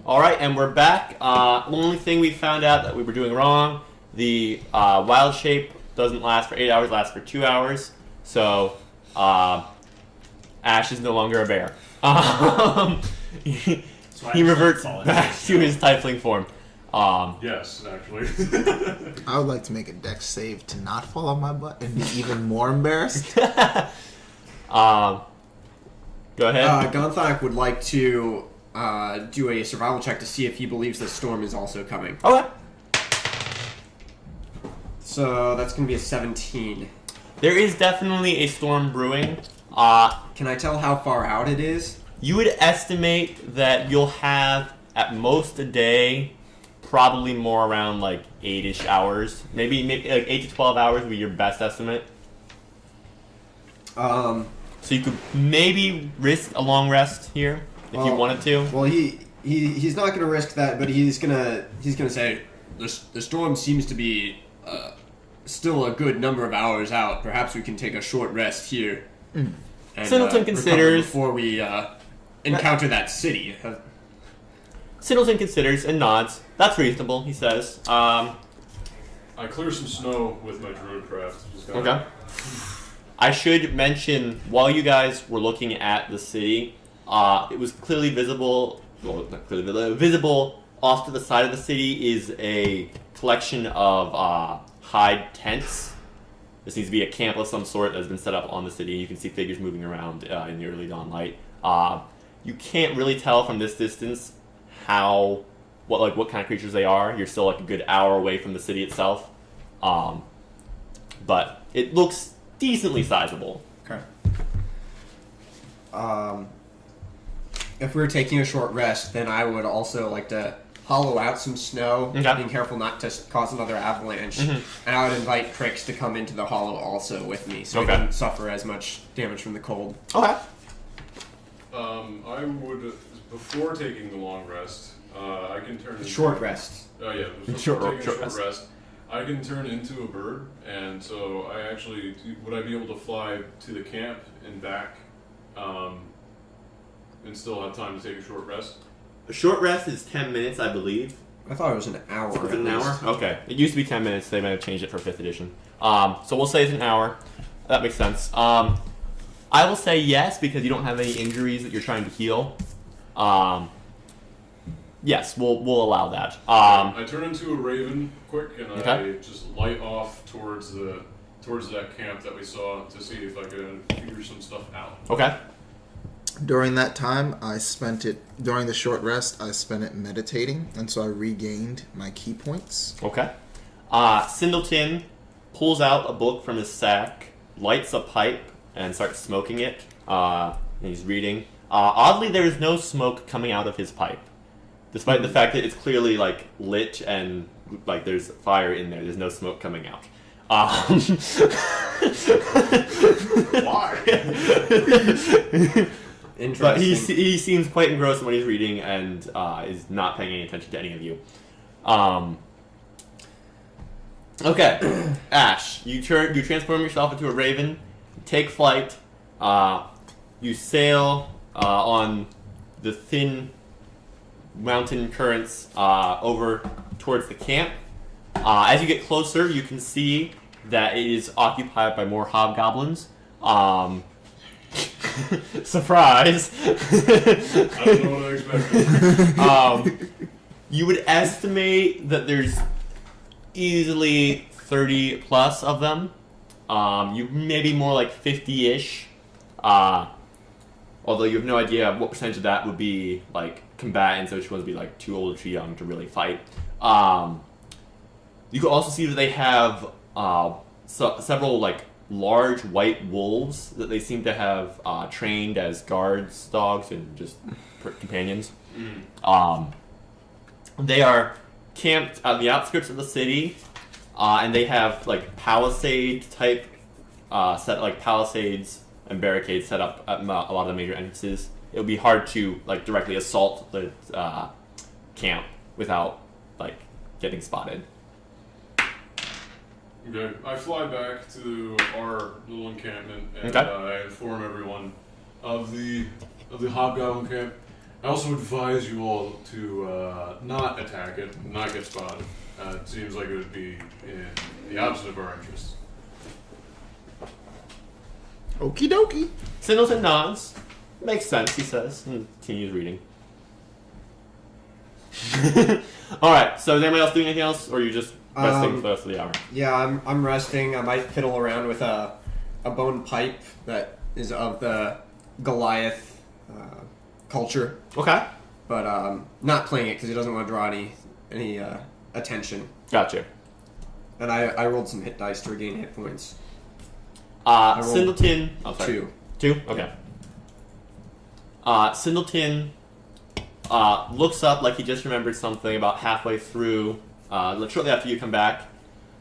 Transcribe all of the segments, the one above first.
All right, and we're back. Only thing we found out that we were doing wrong: the wild shape doesn't last for 8 hours; lasts for 2 hours. So Ash is no longer a bear. He reverts back to his tiefling form. Yes, actually. I would like to make a dex save to not fall on my butt and be even more embarrassed. Go ahead. Gonthak would like to do a survival check to see if he believes the storm is also coming. Okay. So that's going to be a 17. There is definitely a storm brewing. Can I tell how far out it is? You would estimate that you'll have at most a day, probably more around like 8-ish hours. Maybe like 8 to 12 hours would be your best estimate. So you could maybe risk a long rest here if you wanted to. Well, he's not going to risk that, but he's gonna say the storm seems to be still a good number of hours out. Perhaps we can take a short rest here. And, Singleton considers before we encounter that city. Singleton considers and nods. That's reasonable, he says. I clear some snow with my druidcraft. Okay. I should mention, while you guys were looking at the city, it was clearly visible. Well, not clearly visible. Off to the side of the city is a collection of hide tents. This needs to be a camp of some sort that has been set up on the city. You can see figures moving around in the early dawn light. You can't really tell from this distance what kind of creatures they are. You're still like a good hour away from the city itself, but it looks decently sizable. Okay. If we were taking a short rest, then I would also like to hollow out some snow, being careful not to cause another avalanche. And I would invite Crix to come into the hollow also with me, so he doesn't suffer as much damage from the cold. Okay. I would, before taking the long rest, I can turn into... Short rest. Oh yeah, before taking a short rest, I can turn into a bird, and so I actually... Would I be able to fly to the camp and back, and still have time to take a short rest? A short rest is 10 minutes, I believe. I thought it was an hour. Was it an hour? Okay. It used to be 10 minutes. They might have changed it for 5th edition. So we'll say it's an hour. That makes sense. I will say yes, because you don't have any injuries that you're trying to heal. Yes, we'll allow that. I turn into a raven quick, and I just light off towards that camp that we saw to see if I could figure some stuff out. Okay. During that time, during the short rest, I spent it meditating, and so I regained my key points. Okay. Singleton pulls out a book from his sack, lights a pipe, and starts smoking it. And he's reading. Oddly, there is no smoke coming out of his pipe, despite the fact that it's clearly like lit and like there's fire in there. There's no smoke coming out. Why? Interesting. But he seems quite engrossed in what he's reading and is not paying any attention to any of you. Okay, Ash, you transform yourself into a raven, take flight, you sail on the thin mountain currents over towards the camp. As you get closer, you can see that it is occupied by more hobgoblins. Surprise! I don't know what I expected. You would estimate that there's easily 30 plus of them. You maybe more like 50-ish. Although you have no idea what percentage of that would be like combatants, which ones would be like too old or too young to really fight. You can also see that they have several like large white wolves that they seem to have trained as guards, dogs, and just companions. They are camped on the outskirts of the city, and they have like palisade type palisades and barricades set up at a lot of the major entrances. It would be hard to like directly assault the camp without like getting spotted. Okay, I fly back to our little encampment and I inform everyone of the hobgoblin camp, I also advise you all to not attack it, not get spotted. It seems like it would be in the opposite of our interests. Okie dokie. Singleton nods. Makes sense, he says, and continues reading. Alright, so is anybody else doing anything else, or are you just resting for the rest of the hour? Yeah, I'm resting. I might fiddle around with a bone pipe that is of the Goliath culture. Okay. But not playing it because he doesn't want to draw any attention. Gotcha. And I rolled some hit dice to regain hit points. Singleton... Oh, sorry. 2. 2? Okay. Singleton looks up like he just remembered something about halfway through, shortly after you come back.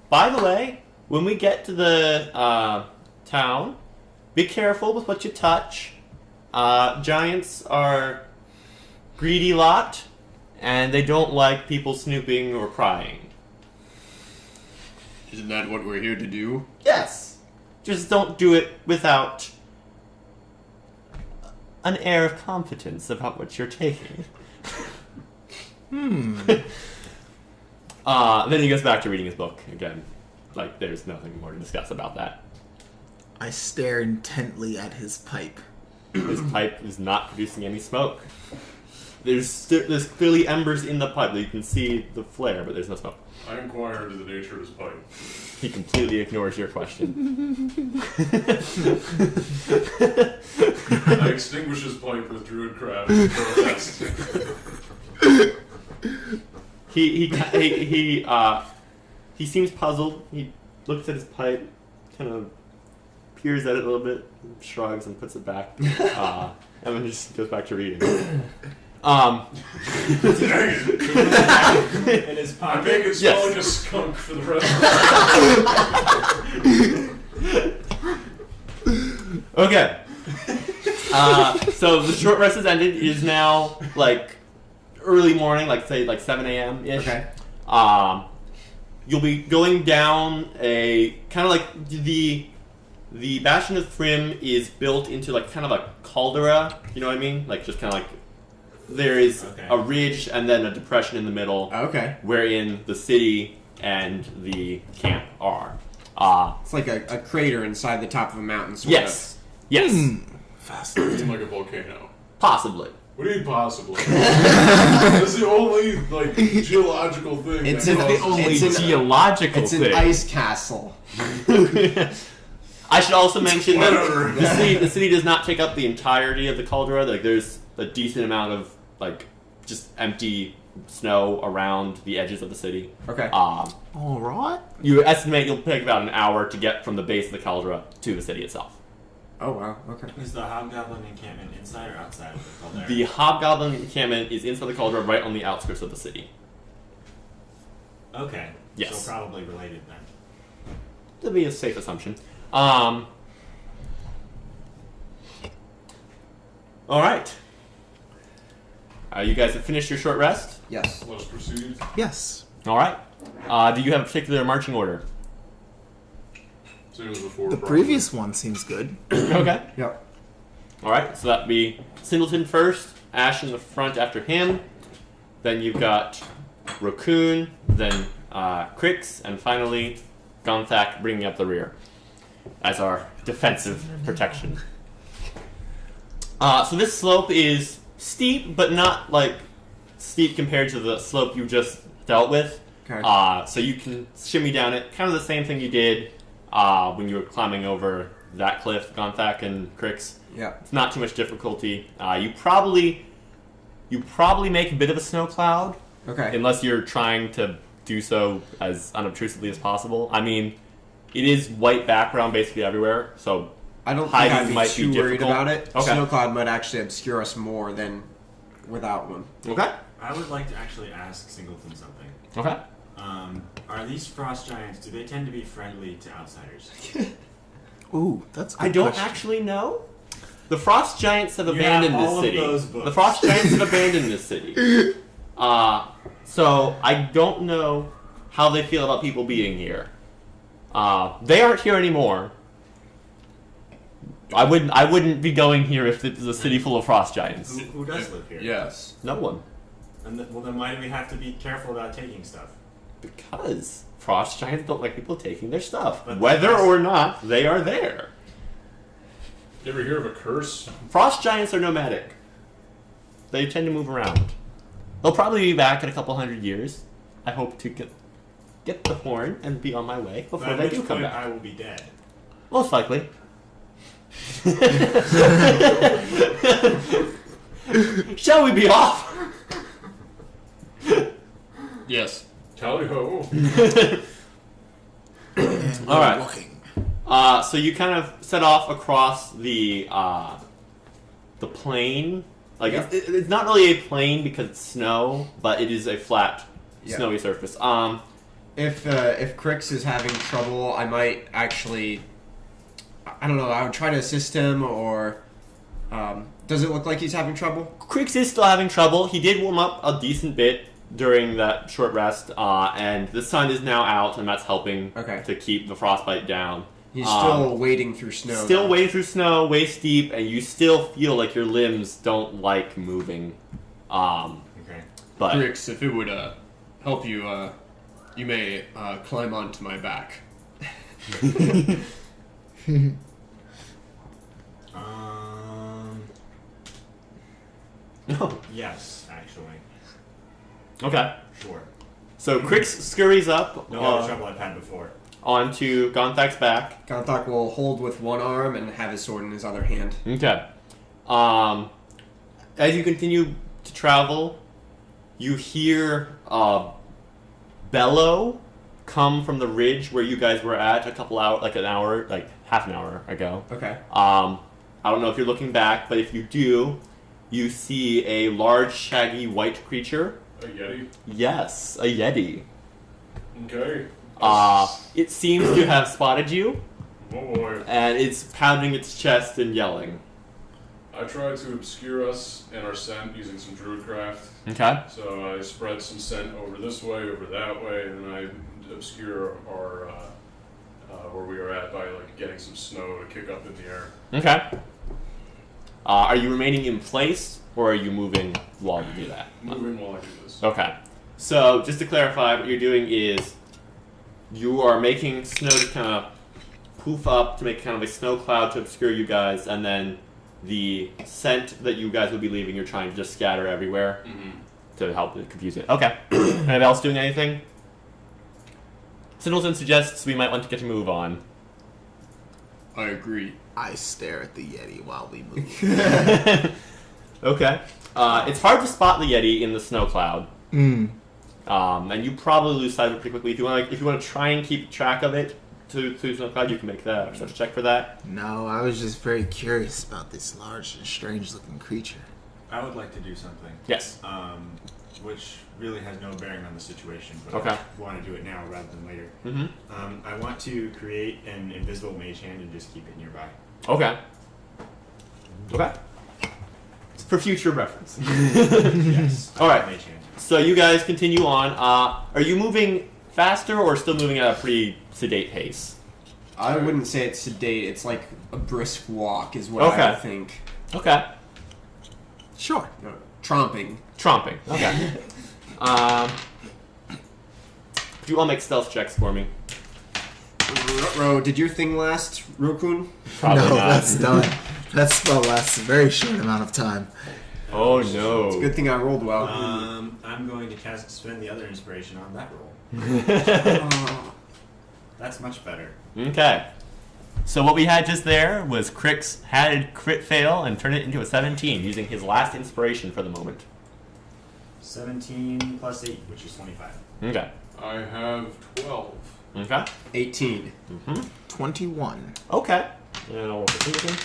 By the way, when we get to the town, be careful with what you touch. Giants are greedy lot, and they don't like people snooping or prying. Isn't that what we're here to do? Yes. Just don't do it without an air of confidence about what you're taking. Then he goes back to reading his book again. Like, there's nothing more to discuss about that. I stare intently at his pipe. His pipe is not producing any smoke. There's clearly embers in the pipe. You can see the flare, but there's no smoke. I inquire into the nature of his pipe. He completely ignores your question. I extinguish his pipe with druid craft and protest. He seems puzzled. He looks at his pipe, kind of peers at it a little bit, shrugs and puts it back, and then just goes back to reading. In his pocket. I make it smell like a skunk for the rest of the Okay. So the short rest has ended. It is now like early morning, like say like 7 a.m. ish. Okay. You'll be going down a kind of like the Bastion of Thrym is built into like kind of a caldera. You know what I mean? Like just kind of like there is a ridge and then a depression in the middle. Okay. Wherein the city and the camp are. It's like a crater inside the top of a mountain. Sort Yes. of. Yes. Fascinating. like a volcano. Possibly. What do you mean possibly? That's the only like geological thing. It's that causes- geological It's thing. an ice castle. I should also mention Whatever. that the city does not take up the entirety of the caldera. Like there's a decent amount of like just empty snow around the edges of the city. Okay. All right. You estimate you'll take about an hour to get from the base of the caldera to the city itself. Oh wow. Okay. Is the hobgoblin encampment inside or outside of the caldera? The hobgoblin encampment is inside the caldera, right on the outskirts of the city. Okay. Yes. So probably related then. That'd be a safe assumption. All right. You guys have finished your short rest. Yes. Let's proceed. Yes. All right. Do you have a particular marching order? Same as before. The probably. previous one seems good. Okay. Yep. All right. So that'd be Singleton first, Ash in the front after him. Then you've got Raccoon, then Crix, and finally Gauntlet bringing up the rear as our defensive protection. So this slope is steep, but not like steep compared to the slope you just dealt with. Okay. So you can shimmy down it, kind of the same thing you did when you were climbing over that cliff, Gauntlet and Crix. Yeah. It's not too much difficulty. You probably make a bit of a snow cloud, Okay. unless you're trying to do so as unobtrusively as possible. I mean, it is white background basically everywhere, so I don't think hiding I'd be might be too worried difficult. about it. Okay. Snow cloud might actually obscure us more than without one. Okay. I would like to actually ask Singleton something. Okay. Are these frost giants, do they tend to be friendly to outsiders? Ooh, that's a good I don't question. actually know. The frost giants have You abandoned have this all of city. those books. The frost giants have abandoned this city. So I don't know how they feel about people being here. They aren't here anymore. I wouldn't be going here if it was a city full of frost giants. Who does live here? Yes. No one. Well, then why do we have to be careful about taking stuff? Because frost giants don't like people taking their stuff. But Whether or not they are there. You ever hear of a curse? Frost giants are nomadic. They tend to move around. They'll probably be back in a couple hundred years. I hope to get the horn and be on my way before But at they which do come point back. I will be dead. Most likely. Shall we be off? Yes. Tally ho. All right. Walking. So you kind of set off across the plain. Like Yeah. it's not really a plain because it's snow, but it is a flat, Yeah. snowy surface. If Crix is having trouble, I might actually. I don't know. I would try to assist him, or does it look like he's having trouble? Creeks is still having trouble. He did warm up a decent bit during that short rest, and the sun is now out, and that's helping to keep the frostbite down. He's still wading through snow. Still wading through snow, waist deep, and you still feel like your limbs don't like moving. Okay. But Crix, if it would help you, you may climb onto my back. no. Yes, actually. Okay. Sure. So Crix scurries up No other trouble I've had before. onto Gonthak's back. Gonthak will hold with one arm and have his sword in his other hand. Okay. As you continue to travel, you hear a bellow come from the ridge where you guys were at half an hour ago. Okay. I don't know if you're looking back, but if you do, you see a large, shaggy, white creature. A Yeti? Yes, a Yeti. Okay. It seems to have spotted you, Oh boy. and it's pounding its chest and yelling. I tried to obscure us and our scent using some druidcraft. Okay. So I spread some scent over this way, over that way, and then I obscure our where we were at by getting some snow to kick up in the air. Okay. Are you remaining in place, or are you moving while you do that? Moving while I do this. Okay. So, just to clarify, what you're doing is you are making snow to kind of poof up to make kind of a snow cloud to obscure you guys, and then the scent that you guys would be leaving, you're trying to just scatter everywhere to help confuse it. Okay. Anybody else doing anything? Sindleton suggests we might want to get a move on. I agree. I stare at the Yeti while we move. Okay. It's hard to spot the Yeti in the snow cloud. And you probably lose sight of it pretty quickly. If you want to try and keep track of it to snow cloud, you can make that such a check for that. No, I was just very curious about this large and strange-looking creature. I would like to do something. Yes. Which really has no bearing on the situation, but Okay. I want to do it now rather than later. Mm-hmm. I want to create an invisible mage hand and just keep it nearby. Okay. Okay. It's for future reference. Yes. All right. Mage hand. So you guys continue on. Are you moving faster or still moving at a pretty sedate pace? I wouldn't say it's sedate. It's like a brisk walk is what Okay. I would think. Okay. Sure. Tromping. Tromping. Okay. Do you all make stealth checks for me? Ro, did your thing last, Rokun? Probably no, not. that's done. That spell lasts a very short amount of time. Oh no. It's a good thing I rolled well. I'm going to spend the other inspiration on that roll. That's much better. Okay. So what we had just there was Crix had a crit fail and turned it into a 17 using his last inspiration for the moment. 17 plus 8, which is 25. Okay. I have 12. Okay. 18. 21. Okay. And I'll roll for Singleton.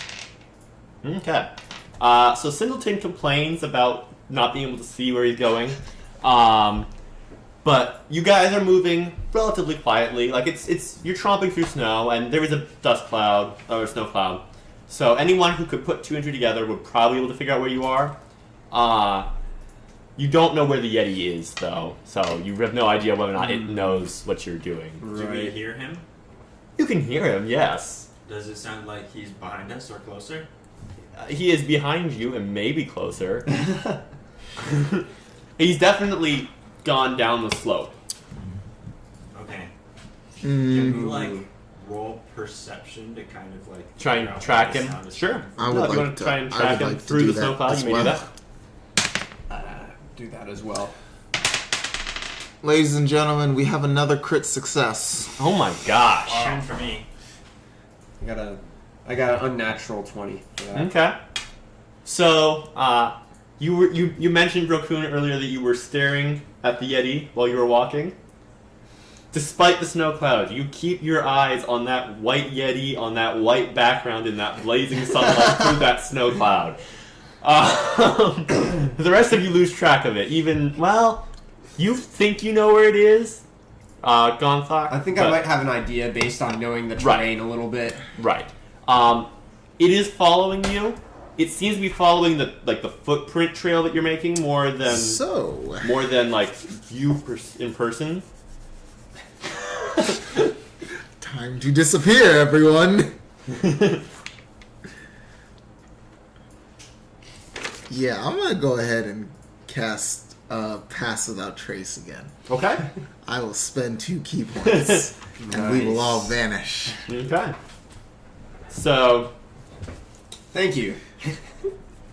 Okay. So Singleton complains about not being able to see where he's going. But you guys are moving relatively quietly. Like it's you're tromping through snow, and there is a dust cloud or a snow cloud. So anyone who could put two and two together would probably be able to figure out where you are. You don't know where the Yeti is, though, so you have no idea whether or not it knows what you're doing. Do we hear him? You can hear him, yes. Does it sound like he's behind us or closer? He is behind you and maybe closer. He's definitely gone down the slope. Okay. Mm. Can we like roll perception to kind of like Try and figure out track what the him. sound is Sure. coming I from? would You like want to to try and I track would him like to through do the that snow cloud? as You may do well. that. Do that as well. Ladies and gentlemen, we have another crit success. Oh my gosh. 10 for me. I got an unnatural 20 for that. Okay. So, you mentioned, Raccoon, earlier that you were staring at the Yeti while you were walking. Despite the snow cloud, you keep your eyes on that white Yeti on that white background in that blazing sunlight through that snow cloud. The rest of you lose track of it. Even, well, you think you know where it is, Gauntlet. I think I might have an idea based on knowing the terrain a little bit. Right. It is following you. It seems to be following the footprint trail that you're making more than like you in person. Time to disappear, everyone. Yeah, I'm gonna go ahead and cast Pass Without Trace again. Okay. I will spend 2 key points, and we will all vanish. Okay. So, Thank you.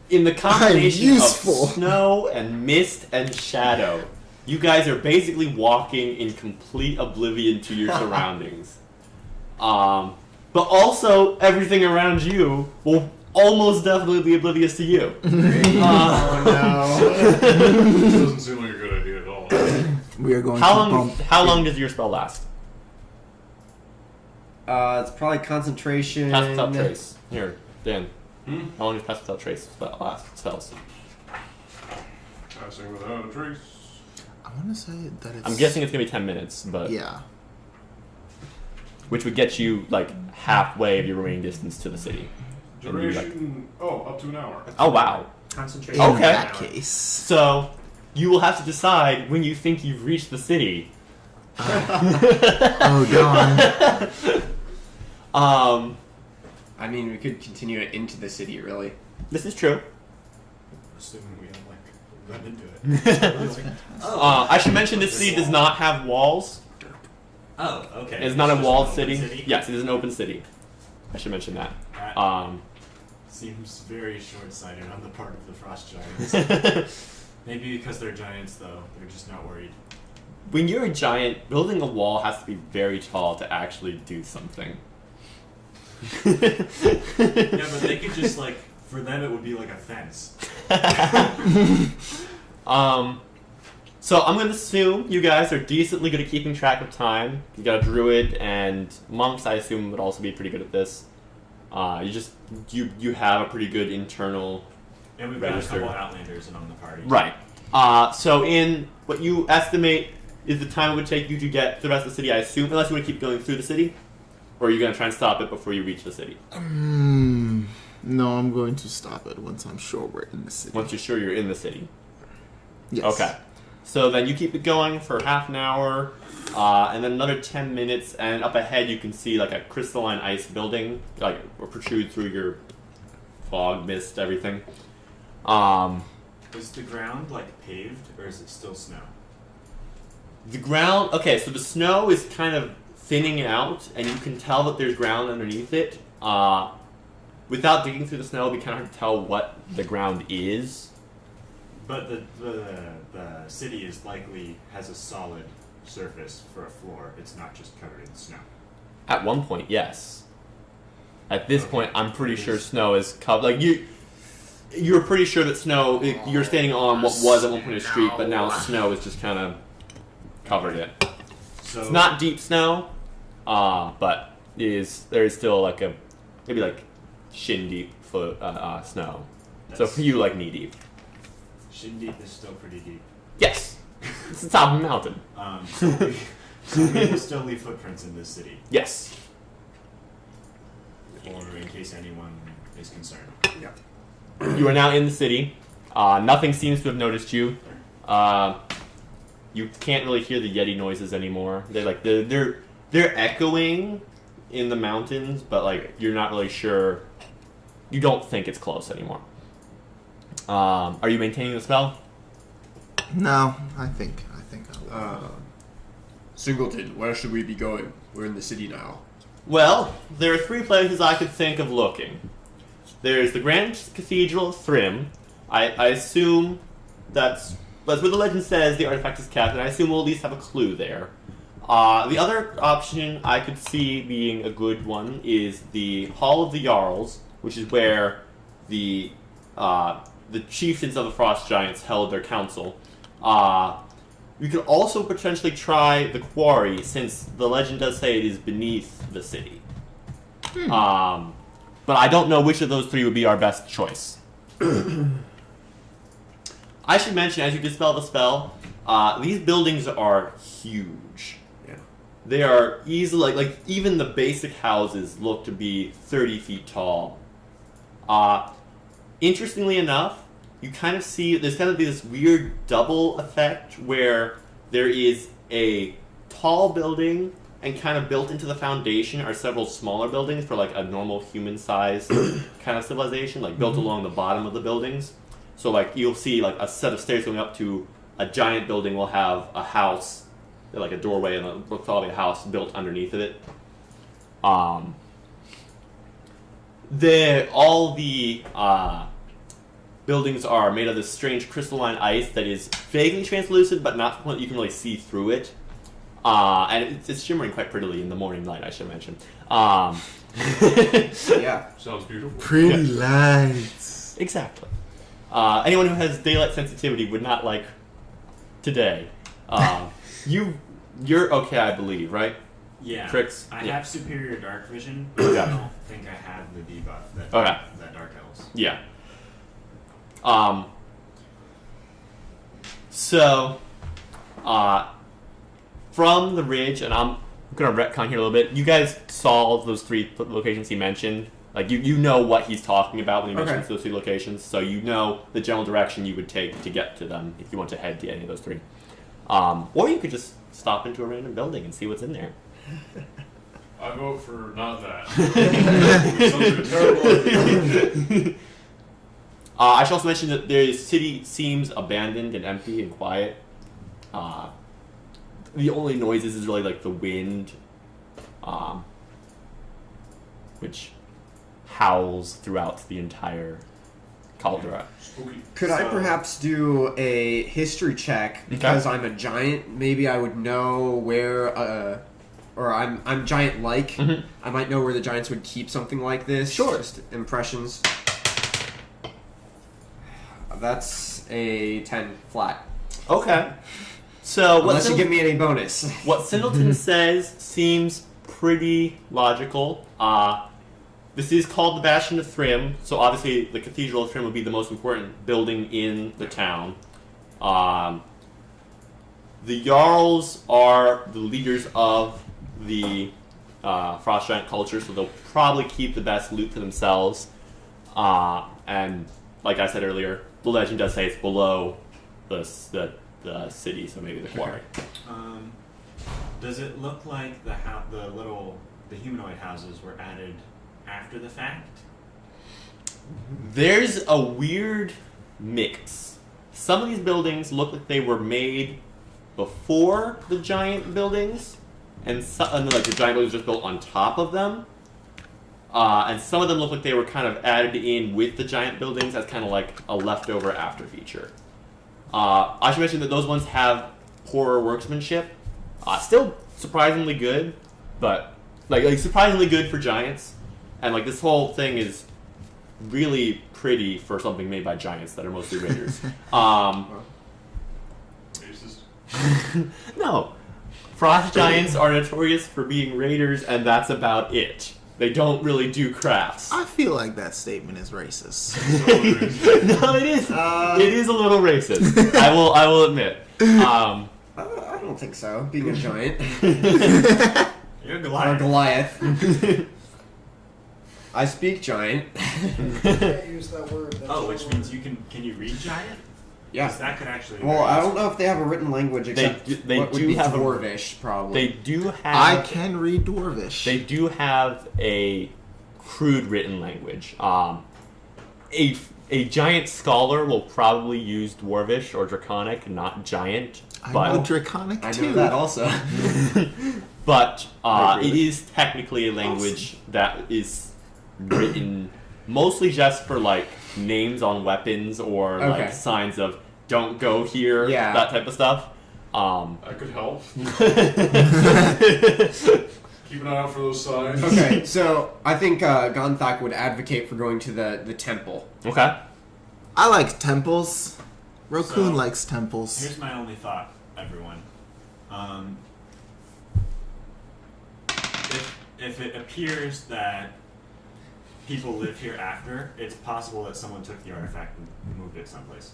in the combination of useful. snow and mist and shadow, you guys are basically walking in complete oblivion to your surroundings. But also, everything around you will almost definitely be oblivious to you. Oh no. This doesn't seem like a good idea at all. We are going How to long? bump. How long does your spell last? It's probably concentration. Pass without trace. Here, Dan. Hmm? How long does pass without trace last? Spells. Passing without a trace. I want to say that it's. I'm guessing it's gonna be 10 minutes, but Yeah. which would get you like halfway of your remaining distance to the city. And you, like- Duration, up to an hour. Oh wow! Concentration. In Okay. that case. So you will have to decide when you think you've reached the city. Oh darn. I mean, we could continue it into the city, really. This is true. Assuming we don't like run into it. I should mention this city does not have walls. Oh, okay. It's not a just walled an open city. Yes, it is an open city. I should mention that. That seems very short-sighted on the part of the frost giants. Maybe because they're giants, though, they're just not worried. When you're a giant, building a wall has to be very tall to actually do something. Yeah, but they could just like, for them it would be like a fence. So I'm gonna assume you guys are decently good at keeping track of time. You got a druid and monks, I assume, would also be pretty good at this. You have a pretty good internal And we've register. got a couple Outlanders in on the party. Right. So in what you estimate is the time it would take you to get to the rest of the city, I assume, unless you want to keep going through the city, or are you going to try and stop it before you reach the city? No, I'm going to stop it once I'm sure we're in the city. Once you're sure you're in the city. Yes. Okay. So then you keep it going for half an hour, and then another 10 minutes, and up ahead you can see like a crystalline ice building, like protrude through your fog, mist, everything. Is the ground like paved, or is it still snow? The ground, okay, so the snow is kind of thinning out, and you can tell that there's ground underneath it. Without digging through the snow, it'd be kind of hard to tell what the ground is. But the city is likely has a solid surface for a floor. It's not just covered in snow. At one point, yes. At this Okay. point, I'm pretty sure snow is covered. Like you're pretty sure that snow. You're standing on what was at one point a street, but now snow is just kind of covered it. So It's not deep snow, but there is still like a maybe like shin deep snow. So for you, like knee deep. shin deep is still pretty deep. Yes, it's the top of a mountain. So we will still leave footprints in this city, Yes. or in case anyone is concerned. You are now in the city. Nothing seems to have noticed you. You can't really hear the Yeti noises anymore. They're echoing, in the mountains, but like you're not really sure. You don't think it's close anymore. Are you maintaining the spell? No, I think I will. Singleton, where should we be going? We're in the city now. Well, there are 3 places I could think of looking. There's the Grand Cathedral of Thrym. I assume that's where the legend says the artifact is kept, and I assume we'll at least have a clue there. The other option I could see being a good one is the Hall of the Jarls, which is where the chieftains of the Frost Giants held their council. We could also potentially try the quarry, since the legend does say it is beneath the city. But I don't know which of those 3 would be our best choice. I should mention, as you dispel the spell, these buildings are huge. Yeah. They are easily, like even the basic houses look to be 30 feet tall. Interestingly enough, you kind of see, there's kind of this weird double effect where there is a tall building and kind of built into the foundation are several smaller buildings for like a normal human-sized kind of civilization, like built along the bottom of the buildings. So like you'll see like a set of stairs going up to a giant building will have a house, like a doorway, and probably a house built underneath of it. All the buildings are made of this strange crystalline ice that is vaguely translucent, but not you can really see through it. And it's shimmering quite prettily in the morning light, I should mention. Yeah. Sounds beautiful. Pretty lights. Exactly. Anyone who has daylight sensitivity would not like today. You're okay, I believe, right? Yeah. Tricks? I Yeah. have superior dark vision, but Okay. I don't think I have the debuff that that dark elves. Yeah. So, from the ridge, and I'm gonna retcon here a little bit. You guys saw those 3 locations he mentioned. Like you know what he's talking about when he mentions those 3 locations, so you know the general direction you would take to get to them if you want to head to any of those 3. Or you could just stop into a random building and see what's in there. I vote for not that. Sounds like a terrible idea. I should also mention that the city seems abandoned and empty and quiet. The only noises is really like the wind, which howls throughout the entire caldera. Spooky. Could I perhaps do a history check because I'm a giant? Maybe I would know where, or I'm giant-like. Mhm. I might know where the giants would keep something like this. Sure. Just impressions. That's a 10 flat. Okay. So Unless you give me any bonus. what Singleton says seems pretty logical. This is called the Bastion of Thrym, so obviously the Cathedral of Thrym would be the most important building in the town. The Jarls are the leaders of the Frost Giant culture, so they'll probably keep the best loot for themselves. And like I said earlier, the legend does say it's below the city, so maybe the quarry. Does it look like the humanoid houses were added after the fact? There's a weird mix. Some of these buildings look like they were made before the giant buildings, and then like the giant buildings just built on top of them. And some of them look like they were kind of added in with the giant buildings as kind of like a leftover after feature. I should mention that those ones have poorer workmanship. Still surprisingly good, but like surprisingly good for giants. And like this whole thing is really pretty for something made by giants that are mostly raiders. Racist. No. Frost giants are notorious for being raiders, and that's about it. They don't really do crafts. I feel like that statement is racist. No, it is. It is a little racist. I will admit. I don't think so. Being a giant. You're Or Goliath. Goliath. I speak giant. Can't use that word. That's Oh, which all means you can you read giant? Yeah. 'Cause that could actually. Well, I don't know if they have a written language except they what would do be have Dwarvish, probably. They do have. I can read Dwarvish. They do have a crude written language. A giant scholar will probably use Dwarvish or Draconic, not Giant. I But know Draconic I too. know that also. but I agree it is technically a language that is written mostly just for like names on weapons or Okay. like signs of "don't go here," Yeah. that type of stuff. I could help. Keep an eye out for those signs. Okay, so I think Gonthak would advocate for going to the temple. Okay. I like temples. Rokun So, likes temples. Here's my only thought, everyone. If it appears that people live here after, it's possible that someone took the artifact and moved it someplace.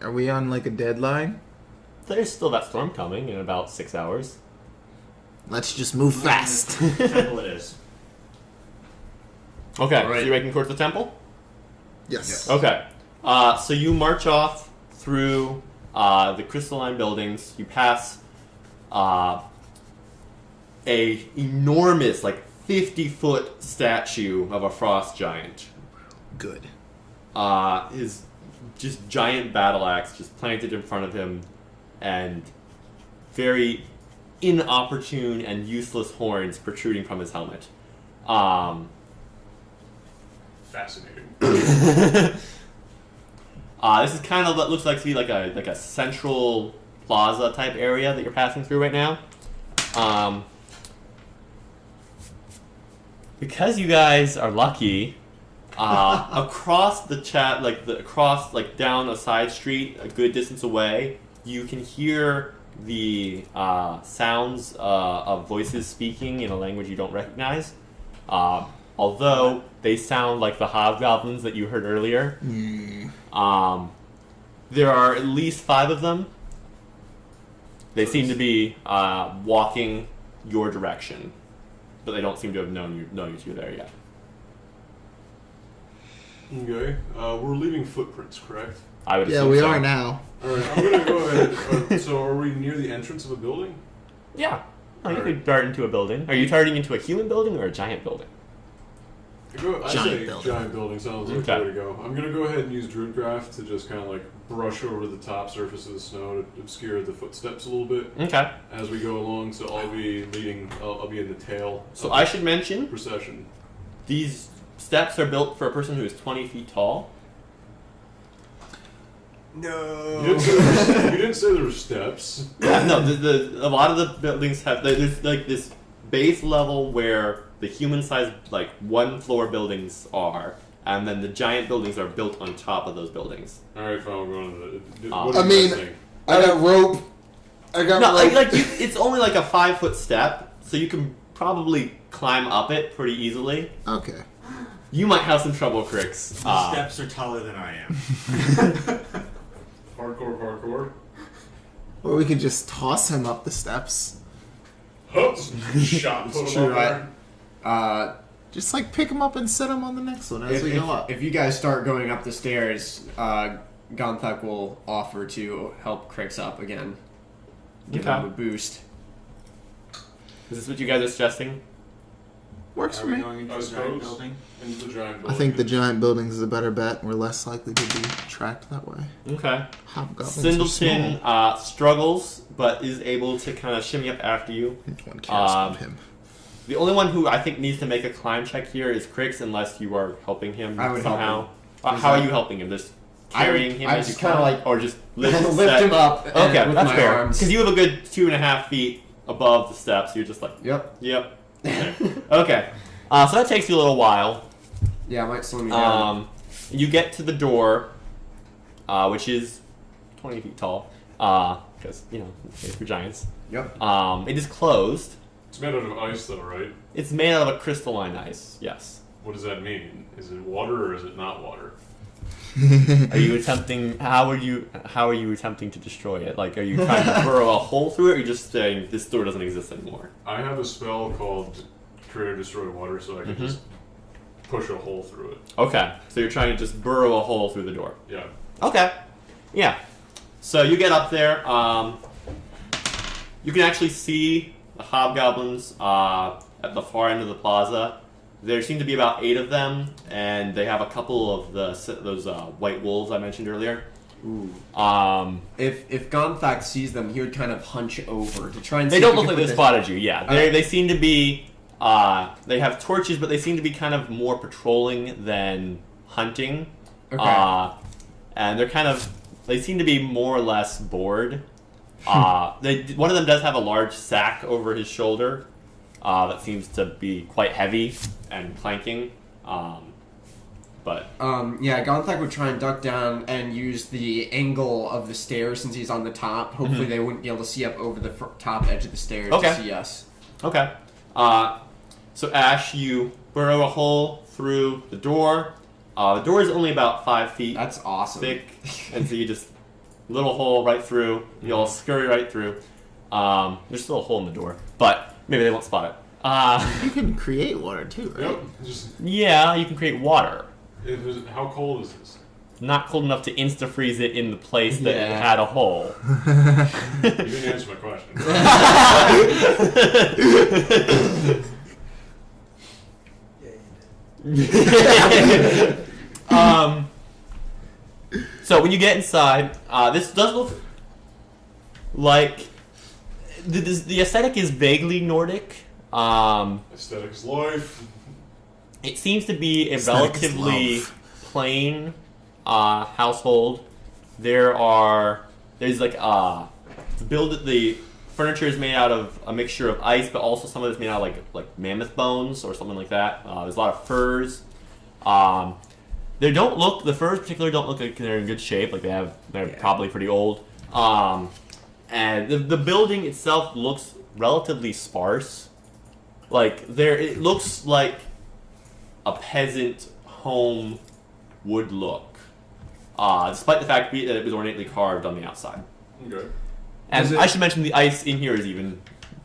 Are we on like a deadline? There's still that storm coming in about 6 hours. Let's just move fast. Temple it is. Okay, Alright. so you're making towards the temple? Yes. Okay. So you march off through the crystalline buildings. You pass a enormous, like 50-foot statue of a frost giant. Good. His just giant battle axe just planted in front of him, and very inopportune and useless horns protruding from his helmet. Fascinating. This is kind of what looks like to be like a central plaza type area that you're passing through right now. Because you guys are lucky, across the chat, like down a side street, a good distance away, you can hear the sounds of voices speaking in a language you don't recognize. Although they sound like the hobgoblins that you heard earlier. There are at least 5 of them. They seem to be walking your direction, but they don't seem to have known you're there yet. Okay. We're leaving footprints, correct? I would Yeah, assume we so. are now. Alright, I'm gonna go ahead. So are we near the entrance of a building? Yeah. Oh, you Alright. could dart into a building. Are you darting into a human building or a giant building? I Giant say building. giant building sounds like Okay. the way to go. I'm gonna go ahead and use Druidcraft to just kind of like brush over the top surface of the snow to obscure the footsteps a little bit Okay. as we go along. So I'll be leading. I'll be in the tail. So of I the should mention, procession. these steps are built for a person who is 20 feet tall. No. You didn't say there were steps. Yeah, no, a lot of the buildings have, there's like this base level where the human-sized, like, one-floor buildings are, and then the giant buildings are built on top of those buildings. Alright, fine, we're going to the. I What do you mean- guys think? I got rope. I got No, rope. it's only like a 5-foot step, so you can probably climb up it pretty easily. Okay. You might have some trouble, Crix. The steps are taller than I am. Parkour. Or we could just toss him up the steps. Hoops! Shot put him true, up there. Just like pick him up and set him on the next one as we go up. If you guys start going up the stairs, Gonthak will offer to help Crix up again. Give Okay. him a boost. Is this what you guys are suggesting? Works Are for we me. going into I the giant suppose. building? Into the giant I building. think the giant buildings is a better bet. We're less likely to be tracked that way. Okay. Hobgoblins are Sindleton small. struggles, but is able to kind of shimmy up after you. One cares um, about him. The only one who I think needs to make a climb check here is Crix, unless you are helping him I would help somehow. him. How are you helping him? Just carrying him I as just you kinda climb? like or just lift, Lift him up Okay, with that's my fair. arms. Because you have a good 2.5 feet above the steps. You're just like, Yep. yep. Okay. Okay. So that takes you a little while. Yeah, it might slow me down. You get to the door, which is 20 feet tall, because, it's for giants. Yep. It is closed. It's made out of ice, though, right? It's made out of a crystalline ice, yes. What does that mean? Is it water or is it not water? Are you attempting, how are you attempting to destroy it? Like, are you trying to burrow a hole through it, or are you just saying this door doesn't exist anymore? I have a spell called Create or Destroy Water, so I can just push a hole through it. Okay, so you're trying to just burrow a hole through the door. Yeah. Okay, yeah. So you get up there. You can actually see the hobgoblins at the far end of the plaza. There seem to be about 8 of them, and they have a couple of those white wolves I mentioned earlier. Ooh. If Gauntlet sees them, he would kind of hunch over to try and. They don't look like they spotted you. Yeah, they seem to be. They have torches, but they seem to be kind of more patrolling than hunting. Okay. And they're kind of. They seem to be more or less bored. One of them does have a large sack over his shoulder that seems to be quite heavy and clanking. Yeah, Gauntlet would try and duck down and use the angle of the stairs since he's on the top. Hopefully they wouldn't be able to see up over the top edge of the stairs to see us. Okay. So Ash, you burrow a hole through the door. The door is only about 5 feet That's awesome. thick, and so you just little hole right through. You all scurry right through. There's still a hole in the door, but maybe they won't spot it. You can create water too, right? Yep. Just, Yeah, you can create water. how cold is this? Not cold enough to insta-freeze it in the place that Yeah. had a hole. You didn't answer my question. So when you get inside, this does look like the aesthetic is vaguely Nordic. Aesthetics life. It seems to be a Aesthetics relatively love. plain household. There's like the furniture is made out of a mixture of ice, but also some of it's made out of like mammoth bones or something like that. There's a lot of furs. The furs particularly don't look like they're in good shape. Like they're probably pretty old. And the building itself looks relatively sparse. It looks like a peasant home would look, despite the fact that it was ornately carved on the outside. Okay. And I should mention the ice in here is even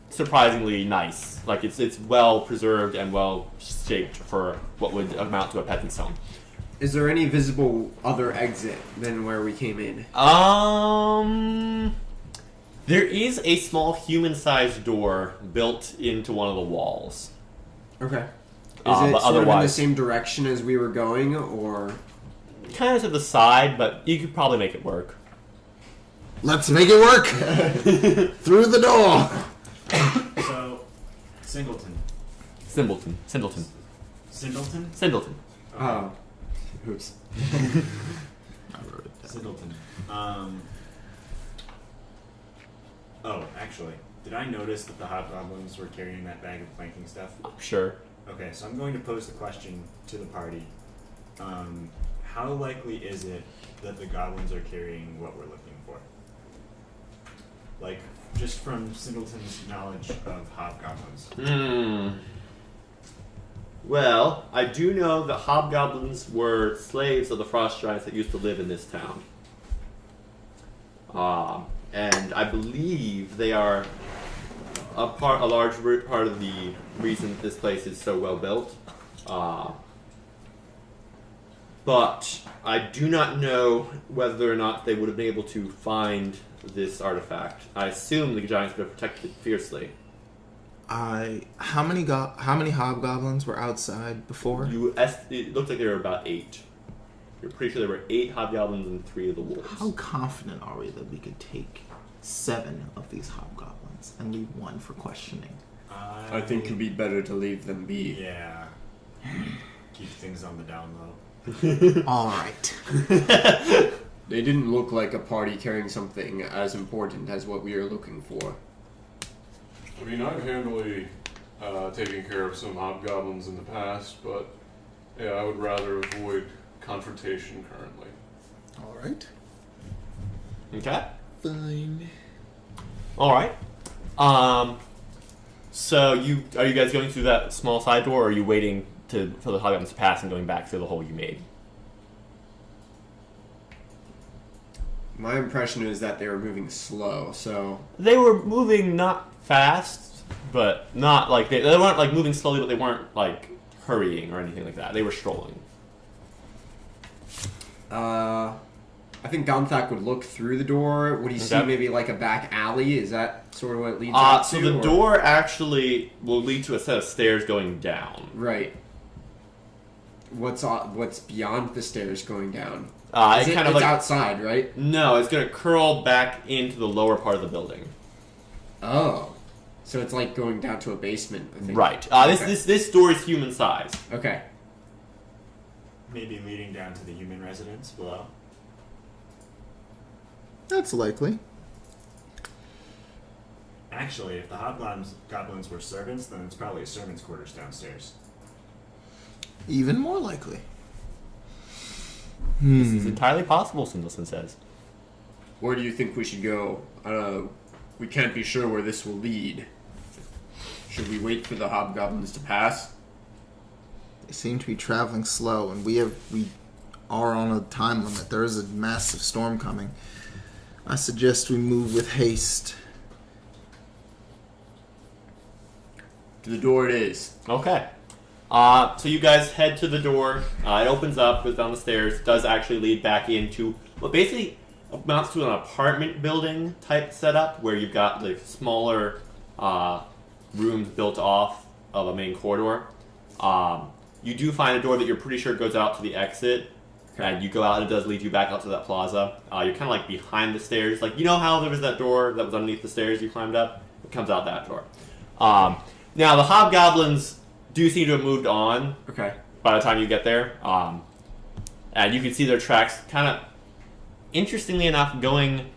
surprisingly nice. Like it's well preserved and well shaped for what would amount to a peasant's home. Is there any visible other exit than where we came in? There is a small human-sized door built into one of the walls. Okay. Is But it sort of in the otherwise- same direction as we were going, or? Kind of to the side, but you could probably make it work. Let's make it work! Through the door! So, Singleton. Sindleton. Singleton? Sindleton. Oh. Oops. I wrote it down. Singleton. Oh, actually, did I notice that the hobgoblins were carrying that bag of planking stuff? Sure. Okay, so I'm going to pose the question to the party. How likely is it that the goblins are carrying what we're looking for? Like, just from Singleton's knowledge of hobgoblins. Well, I do know that hobgoblins were slaves of the frost giants that used to live in this town. And I believe they are a large part of the reason this place is so well built. But I do not know whether or not they would have been able to find this artifact. I assume the giants would have protected it fiercely. How many hobgoblins were outside before? It looked like there were about 8. You're pretty sure there were 8 hobgoblins and 3 of the wolves. How confident are we that we could take 7 of these hobgoblins and leave 1 for questioning? I think it'd be better to leave them be. Yeah. Keep things on the down low. All right. They didn't look like a party carrying something as important as what we are looking for. I mean, I've handily taken care of some hobgoblins in the past, but yeah, I would rather avoid confrontation currently. All right. Okay. Fine. All right. So are you guys going through that small side door, or are you waiting for the hobgoblins to pass and going back through the hole you made? My impression is that they were moving slow, so... They were moving not fast, but not like they weren't like moving slowly, but they weren't like hurrying or anything like that. They were strolling. I think Gauntlet would look through the door. Would he see Okay. maybe like a back alley? Is that sort of what it leads up to? So the door actually will lead to a set of stairs going down. Right. What's beyond the stairs going down? It's It's outside, right? No, it's going to curl back into the lower part of the building. Oh. So it's like going down to a basement, I think. Right. Okay. This door is human sized. Okay. Maybe leading down to the human residence below. That's likely. Actually, if the hobgoblins were servants, then it's probably a servant's quarters downstairs. Even more likely. This is entirely possible, Singleton says. Where do you think we should go? We can't be sure where this will lead. Should we wait for the hobgoblins to pass? They seem to be traveling slow, and we are on a time limit. There is a massive storm coming. I suggest we move with haste. To the door it is. Okay. So you guys head to the door. It opens up, goes down the stairs, does actually lead back into what basically amounts to an apartment building type setup where you've got like smaller rooms built off of a main corridor. You do find a door that you're pretty sure goes out to the exit. And you go out, and it does lead you back out to that plaza. You're kind of like behind the stairs. Like, you know how there was that door that was underneath the stairs you climbed up? It comes out that door. Now, the hobgoblins do seem to have moved on Okay. by the time you get there. And you can see their tracks kind of, interestingly enough, going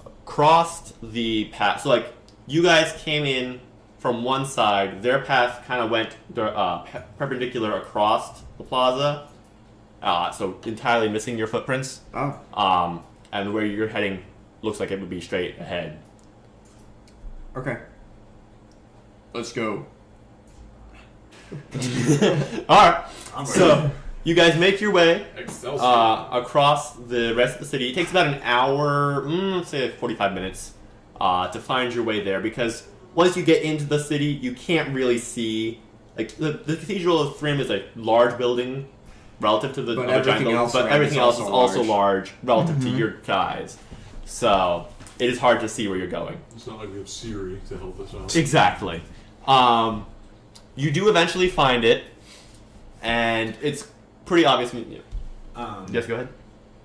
across the path. So, like, you guys came in from one side. Their path kind of went perpendicular across the plaza. So entirely missing your footprints. Oh. And where you're heading looks like it would be straight ahead. Okay. Let's go. Alright. I'm So you guys make your way Excelsior. across the rest of the city. It takes about an hour, let's say 45 minutes, to find your way there, because once you get into the city, you can't really see. Like the Cathedral of Thrym is a large building relative to the But other giant everything buildings, else but around everything is else is also also large. large relative to your guys. So it is hard to see where you're going. It's not like we have Siri to help us out. Exactly. You do eventually find it, and it's pretty obvious. Yes, go ahead.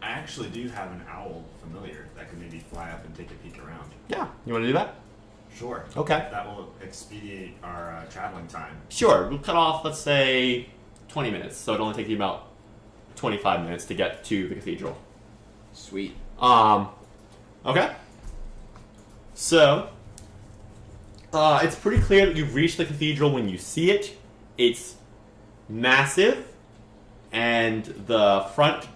I actually do have an owl familiar that could maybe fly up and take a peek around. Yeah, you want to do that? Sure. Okay. That will expedite our traveling time. Sure. We'll cut off, let's say, 20 minutes, so it'll only take you about 25 minutes to get to the cathedral. Sweet. Okay. So, it's pretty clear that you've reached the cathedral when you see it. It's massive, and the front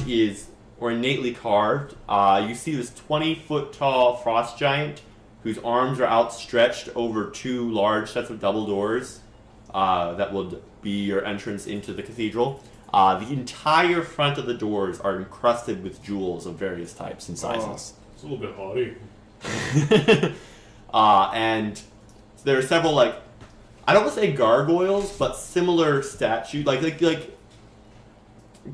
is ornately carved. You see this 20-foot tall frost giant whose arms are outstretched over two large sets of double doors that will be your entrance into the cathedral. The entire front of the doors are encrusted with jewels of various types and sizes. It's a little bit haughty. And there are several, like, I don't want to say gargoyles, but similar statues, like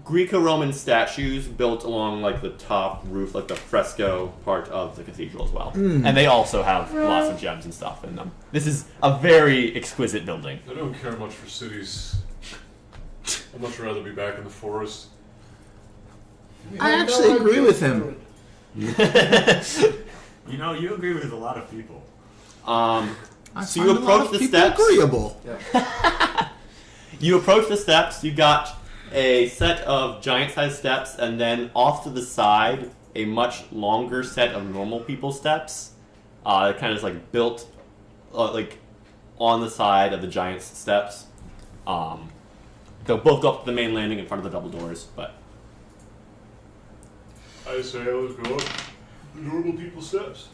Greco-Roman statues built along like the top roof, like the fresco part of the cathedral as well. And they also have lots of gems and stuff in them. This is a very exquisite building. I don't care much for cities. I'd much rather be back in the forest. I actually agree with him. You know, you agree with a lot of people. I So find you a lot approach of the people steps. agreeable. You approach the steps. You got a set of giant-sized steps, and then off to the side, a much longer set of normal people steps. Kind of just like built, like on the side of the giant steps. They'll both go up to the main landing in front of the double doors, but I say let's go up the normal people steps.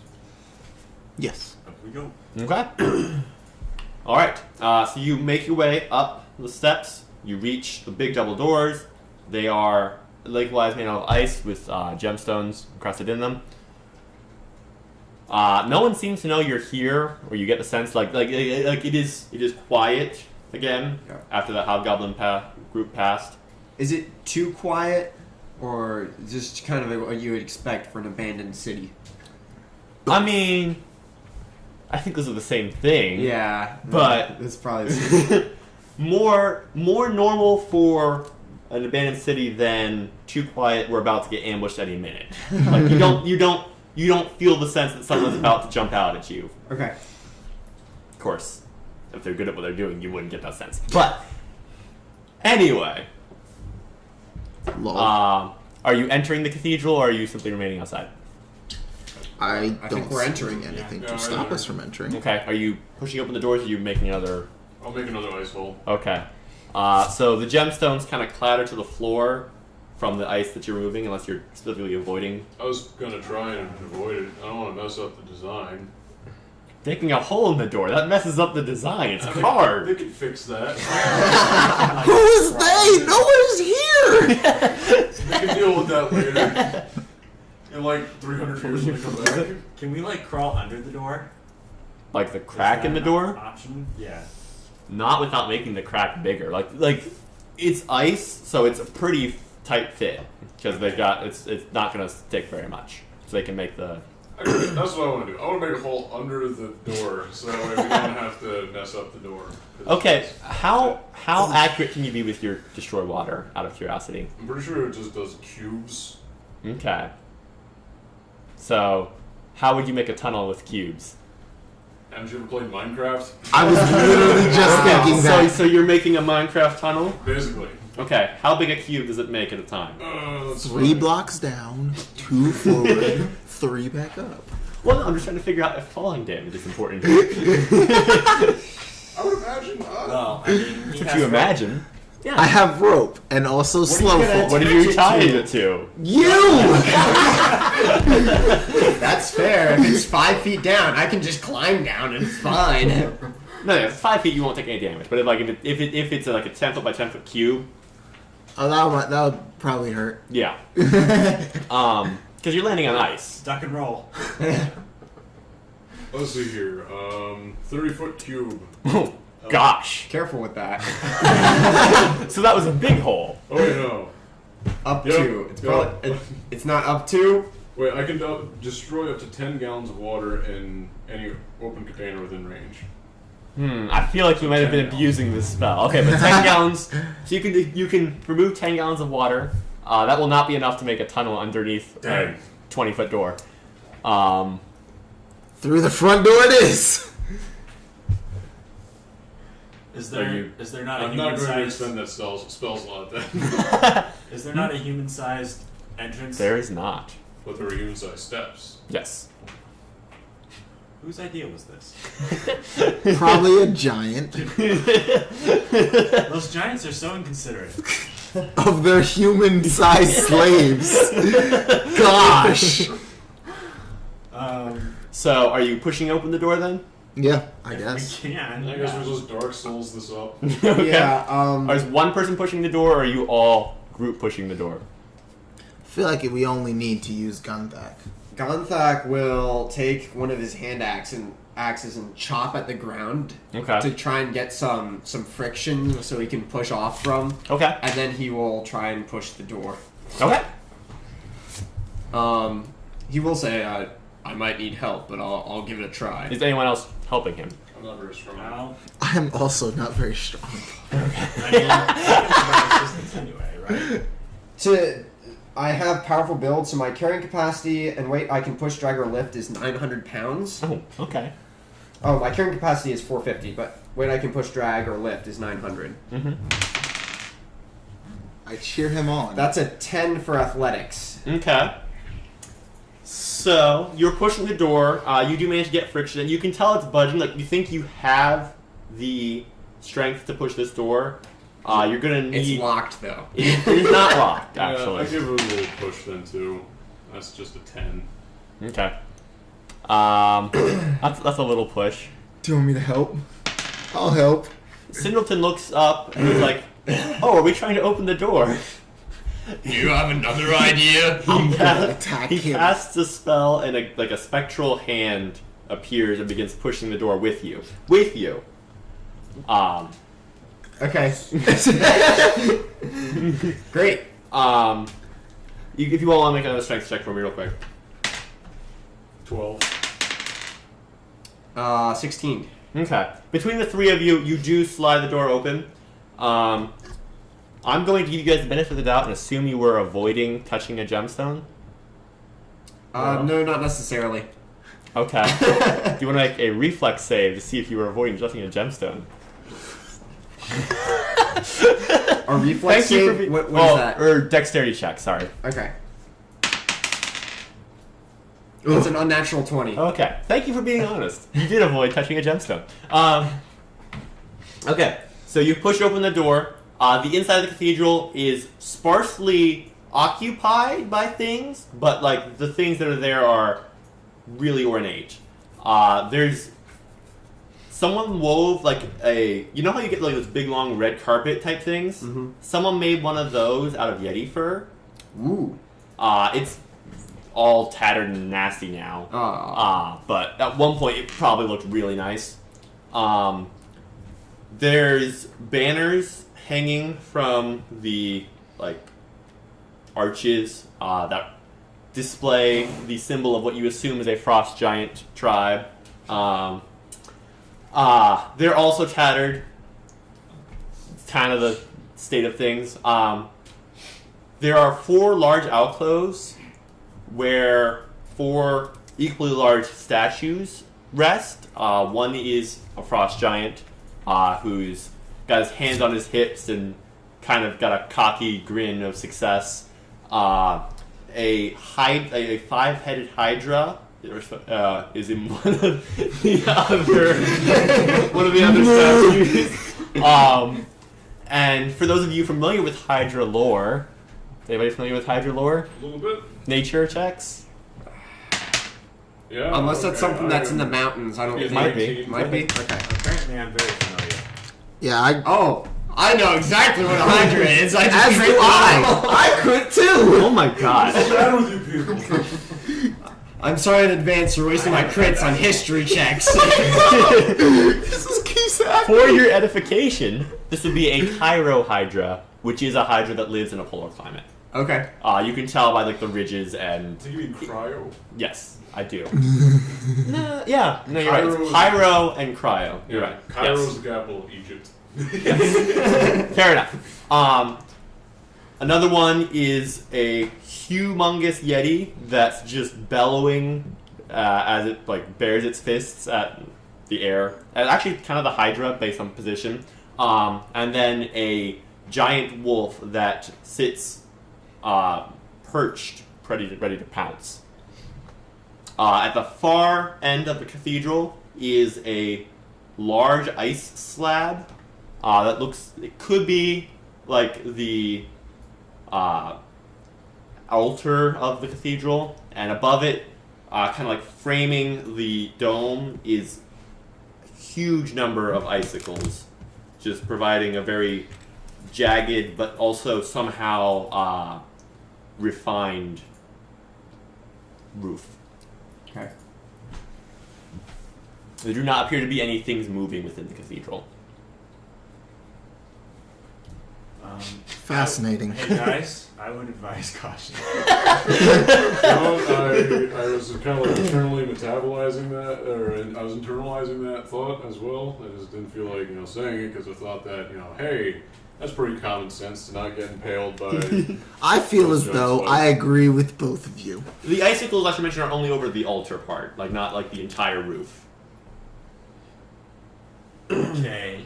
Yes. Up we go. okay. All right. So you make your way up the steps. You reach the big double doors. They are likewise made out of ice with gemstones encrusted in them. No one seems to know you're here, or you get the sense like it is quiet. again Yeah. after that hobgoblin group passed. Is it too quiet, or just kind of what you would expect for an abandoned city? I mean, I think those are the same thing. Yeah, But- it's probably more normal for an abandoned city than too quiet. We're about to get ambushed any minute. Like you don't feel the sense that someone's about to jump out at you. okay. Of course, if they're good at what they're doing, you wouldn't get that sense. But anyway, Lol. are you entering the cathedral or are you simply remaining outside? I I don't think we're see entering. anything Yeah, to we're stop entering. us from entering. Okay. Are you pushing open the doors or are you making another? I'll make another ice hole. Okay. So the gemstones kind of clatter to the floor from the ice that you're removing, unless you're specifically avoiding. I was gonna try and avoid it. I don't want to mess up the design. Taking a hole in the door, that messes up the design. It's I think hard. They could fix that. Who is they? No one is here! We can deal with that later. In like 300 years when they come back. Can we like crawl under the door? Like the Is crack that in the an door? Option? Yeah. Not without making the crack bigger. Like it's ice, so it's a pretty tight fit because they've got it's not gonna stick very much, so they can make the. Actually, that's what I want to do. I want to make a hole under the door so that way we don't have to mess up the door. 'Cause Okay, it's- how accurate can you be with your destroy water? Out of curiosity. I'm pretty sure it just does cubes. Okay. So, how would you make a tunnel with cubes? Haven't you ever played Minecraft? I was literally just thinking that. So you're making a Minecraft tunnel? Basically. Okay. How big a cube does it make at a time? That's 3 fine. blocks down, 2 forward, 3 back up. Well, no, I'm just trying to figure out if falling damage is important. I would imagine. Well, I mean, That's what you imagine. Yeah. I have rope and also slow gonna fall. What are you tying it to? You! That's fair. If it's 5 feet down, I can just climb down and it's fine. No, if it's 5 feet, you won't take any damage. But if it's like a 10 foot by 10 foot cube, Oh, that would probably hurt. yeah. Because you're landing on ice. Duck and roll. Let's see here. 30-foot cube. Oh, gosh. Careful with that. So that was a big hole. Oh wait, no. Up Yep. to. It's Yep. probably. It's not up to. Wait, I can destroy up to 10 gallons of water in any open container within range. I feel like we might have been abusing this spell. Okay, but 10 gallons. So you can remove 10 gallons of water. That will not be enough to make a tunnel underneath a Dang. 20-foot door. Through the front door it is! Is Are there you- is there not a I'm not human going to sized extend that spell slot then. is there not a human sized entrance? There is not. But there are human-sized steps. Yes. Whose idea was this? Probably a giant Those giants are so inconsiderate. of their human-sized slaves. Gosh! So, are you pushing open the door then? Yeah, I If guess. we can. I guess we'll just Dark Souls this up. Okay. Yeah. Is one person pushing the door, or are you all group pushing the door? I feel like we only need to use Gunthak. Gonthak will take one of his hand axes and chop at the ground Okay. to try and get some friction so he can push off from, Okay. and then he will try and push the door. Okay. He will say, "I might need help, but I'll give it a try." Is anyone else helping him? I'm not very strong. Well, I am also not very strong. I mean, I can provide assistance anyway, right? I have powerful build, so my carrying capacity and weight I can push, drag, or lift is 900 pounds. Oh, okay. Oh, my carrying capacity is 450, but weight I can push, drag, or lift is 900. I cheer him on. That's a 10 for athletics. Okay. So you're pushing the door. You do manage to get friction, and you can tell it's budging. Like you think you have the strength to push this door. You're gonna need. It's locked though. It is not locked, Yeah, actually. I give it a little push then too. That's just a 10. Okay. That's a little push. Do you want me to help? I'll help. Singleton looks up and he's like, "Oh, are we trying to open the door?" You have another idea? Attack He him. casts a spell, and a spectral hand appears and begins pushing the door with you. With you. Okay. Great. If you all want to make another strength check for me real quick. 12. 16. Okay. Between the three of you, you do slide the door open. I'm going to give you guys the benefit of the doubt and assume you were avoiding touching a gemstone. No, not necessarily. Okay. Do you want to make a reflex save to see if you were avoiding touching a gemstone? A reflex Thank you save? for What is that? Or dexterity check, sorry. Okay. It's an unnatural 20. Okay. Thank you for being honest. You did avoid touching a gemstone. Okay. So you push open the door. The inside of the cathedral is sparsely occupied by things, but like the things that are there are really ornate. There's someone wove like you know how you get like those big long red carpet type things? Mm-hmm. Someone made one of those out of Yeti fur. Ooh. It's all tattered and nasty now. But at one point it probably looked really nice. There's banners hanging from the like arches that display the symbol of what you assume is a frost giant tribe. They're also tattered. It's kind of the state of things. There are 4 large alcoves where 4 equally large statues rest. One is a frost giant who's got his hands on his hips and kind of got a cocky grin of success. A 5-headed hydra is in one of the other statues. And for those of you familiar with Hydra lore, is anybody familiar with Hydra lore? A little bit. Nature checks? Yeah. Unless that's something that's in the mountains. I don't It think. might be. Might be? Okay. Apparently, I'm very familiar. Yeah, Oh, I know exactly what a Hydra is. I just as tricked do you. I could too. Oh my god. What's the matter with you people? I'm sorry in advance for wasting my crits on history checks. This just keeps happening. For your edification, this would be a Cairo Hydra, which is a Hydra that lives in a polar climate. Okay. You can tell by like the ridges and Do you mean cryo? yes, I do. No, you're right. It's Cairo and Cryo. You're right. Cairo's Yes. the capital of Egypt. Fair enough. Another one is a humongous Yeti that's just bellowing as it like bares its fists at the air. And actually, kind of the Hydra based on position. And then a giant wolf that sits perched, ready to pounce. At the far end of the cathedral is a large ice slab that looks. It could be like the altar of the cathedral, and above it, kind of like framing the dome, is a huge number of icicles, just providing a very jagged but also somehow refined roof. Okay. There do not appear to be any things moving within the cathedral. Fascinating. Hey guys, I would advise caution. I was kind of like internally metabolizing that, or I was internalizing that thought as well. I just didn't feel like saying it because I thought that hey, that's pretty common sense to not get impaled by. I feel as though I agree with both of you. The icicles, I should mention, are only over the altar part, like not like the entire roof. Okay.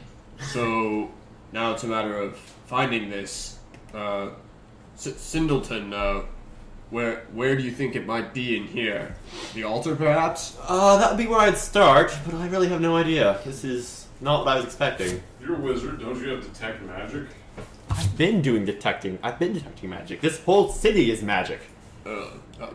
So now it's a matter of finding this. Sindleton, where do you think it might be in here? The altar, perhaps? That would be where I'd start, but I really have no idea. This is not what I was expecting. You're a wizard, don't you have detect magic? I've been detecting magic. This whole city is magic.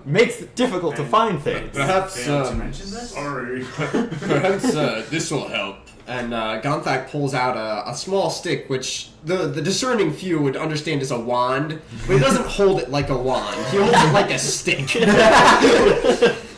Makes it difficult to find things. Perhaps, Failed to mention this? Sorry. perhaps this will help. And Gauntlet pulls out a small stick, which the discerning few would understand as a wand, but he doesn't hold it like a wand. He holds it like a stick.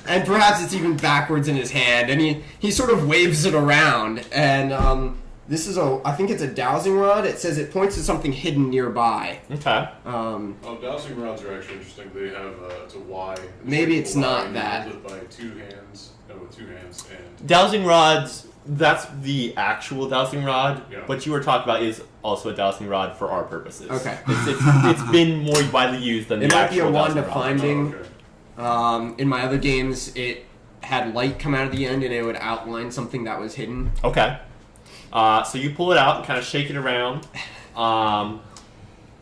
And perhaps it's even backwards in his hand, and he sort of waves it around, and I think it's a dowsing rod. It says it points to something hidden nearby. Okay. Dowsing rods are actually interesting. They have it's a Y. Maybe it's not you that. hold it by with two hands, and Dowsing rods, that's the actual dowsing rod. Yeah. What you were talking about is also a dowsing rod for our purposes. Okay. It's been more widely used than It the might be a actual wand dowsing of rod. finding. okay. In my other games, it had light come out of the end and it would outline something that was hidden. Okay. So you pull it out and kind of shake it around.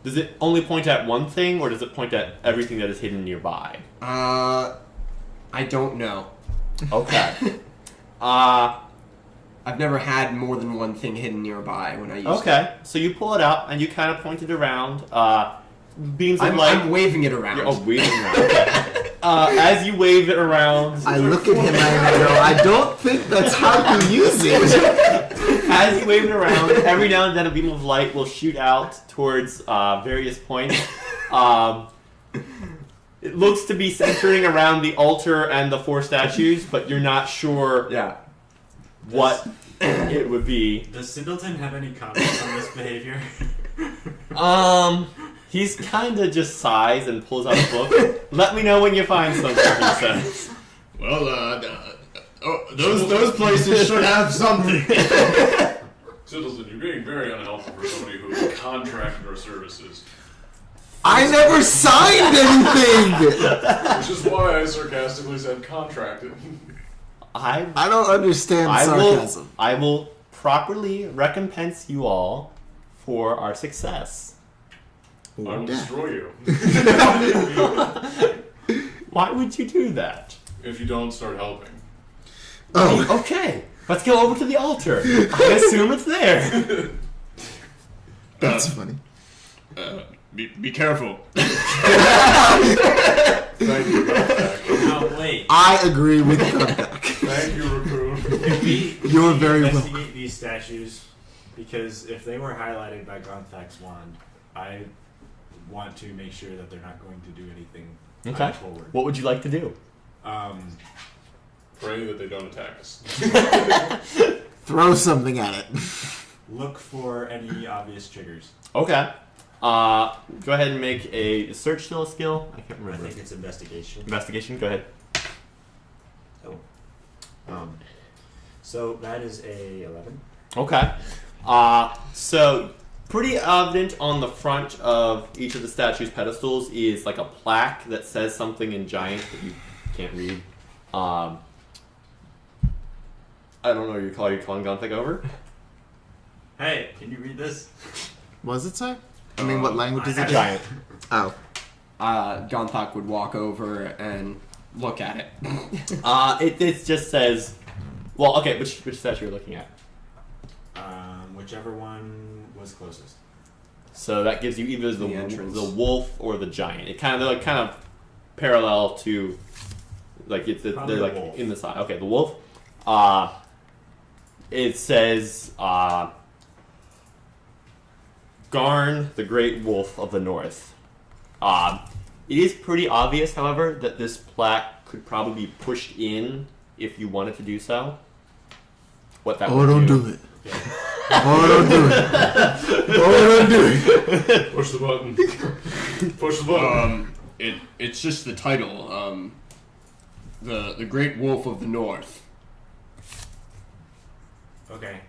Does it only point at one thing, or does it point at everything that is hidden nearby? I don't know. Okay. I've never had more than one thing hidden nearby when I used it. Okay. So you pull it out and you kind of point it around. Beams of light. I'm waving it around. Oh, waving around. Okay. As you wave it around, I look at him and I go, I don't think that's how you use it. as you wave it around, every now and then a beam of light will shoot out towards various points. It looks to be centering around the altar and the 4 statues, but you're not sure Yeah. what it would be. Does Singleton have any comments on this behavior? He's kind of just sighs and pulls out a book. Let me know when you find something, he says. Well, those places should have something. Siddleton, you're being very unhelpful for somebody who contracted our services. I never signed anything. Which is why I sarcastically said contracted. I don't understand sarcasm. I will properly recompense you all for our success. I will destroy you. Why would you do that? If you don't start helping. Oh, Okay, let's go over to the altar. I assume it's there. that's funny. Be careful. Thank you, Gauntlet. Now wait. I agree with Gunback. Thank you, Raccoon. Can we You're very investigate welcome. these statues? Because if they were highlighted by Gauntlet's wand, I want to make sure that they're not going to do anything Okay. forward. What would you like to do? Pray that they don't attack us. Throw something at it. Look for any obvious triggers. Okay. Go ahead and make a search skill. I can't I remember. think it's investigation. Investigation. Go ahead. So that is a 11. Okay. So pretty evident on the front of each of the statue's pedestals is like a plaque that says something in giant that you can't read. I don't know what you're calling Gauntlet over. Hey, can you read this? What does it say? I mean, what language is it? Giant. Oh. Gonthok would walk over and look at it. It just says, well, okay, which statue you're looking at? Whichever one was closest. So that gives you either The entrance. the wolf or the giant. It they're like kind of parallel to, like they're Probably like the wolf. in the side. Okay, the wolf. It says Garn, the great wolf of the north. It is pretty obvious, however, that this plaque could probably be pushed in if you wanted to do so. What that would don't do it. Oh, don't do it. Oh, don't do it. Push the button. Push the button. It's just the title. The Great Wolf of the North. Okay.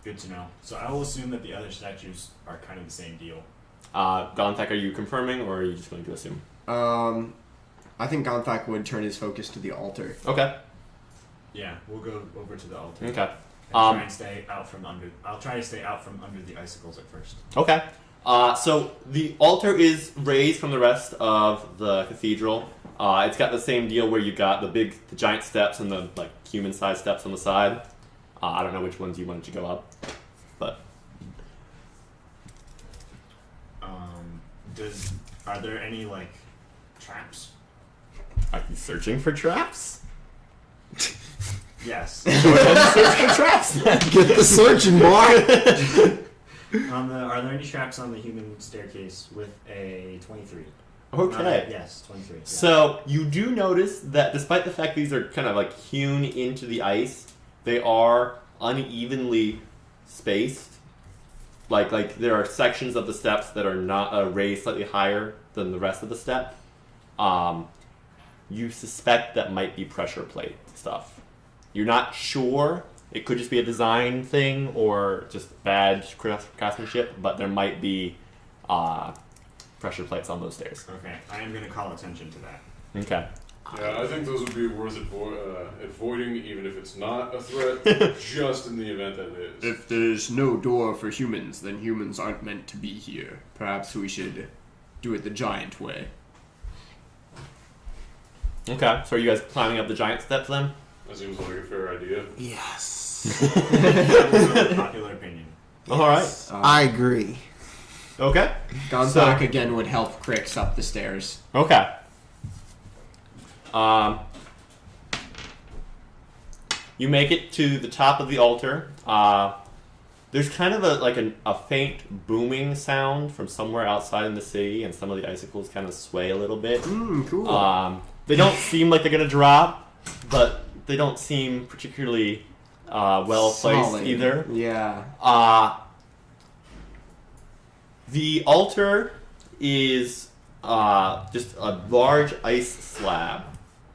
Good to know. So I will assume that the other statues are kind of the same deal. Gonthak, are you confirming, or are you just going to assume? I think Gonthak would turn his focus to the altar. Okay. Yeah, we'll go over to the altar. Okay. And try and stay out from under. I'll try to stay out from under the icicles at first. Okay. So the altar is raised from the rest of the cathedral. It's got the same deal where you got the giant steps and the like human-sized steps on the side. I don't know which ones you wanted to go up, but Are there any like traps? are you searching for traps? Yes. Go ahead and search for traps. Get the searching, boy. Are there any traps on the human staircase with a 23? Okay. Yes, 23. Yeah. So you do notice that despite the fact these are kind of like hewn into the ice, they are unevenly spaced. Like there are sections of the steps that are not raised slightly higher than the rest of the step. You suspect that might be pressure plate stuff. You're not sure. It could just be a design thing or just bad craftsmanship, but there might be pressure plates on those stairs. Okay, I am going to call attention to that. Okay. Yeah, I think those would be worth avoiding, even if it's not a threat, just in the event that it is. If there's no door for humans, then humans aren't meant to be here. Perhaps we should do it the giant way. Okay, so are you guys climbing up the giant steps then? That seems like a fair idea. Yes. That was a popular opinion. Alright. I agree. Okay. Gonzak again would help Crix up the stairs. Okay. You make it to the top of the altar. There's kind of a faint booming sound from somewhere outside in the city, and some of the icicles kind of sway a little bit. Cool. They don't seem like they're gonna drop, but they don't seem particularly well placed Solid. either. Yeah. The altar is just a large ice slab.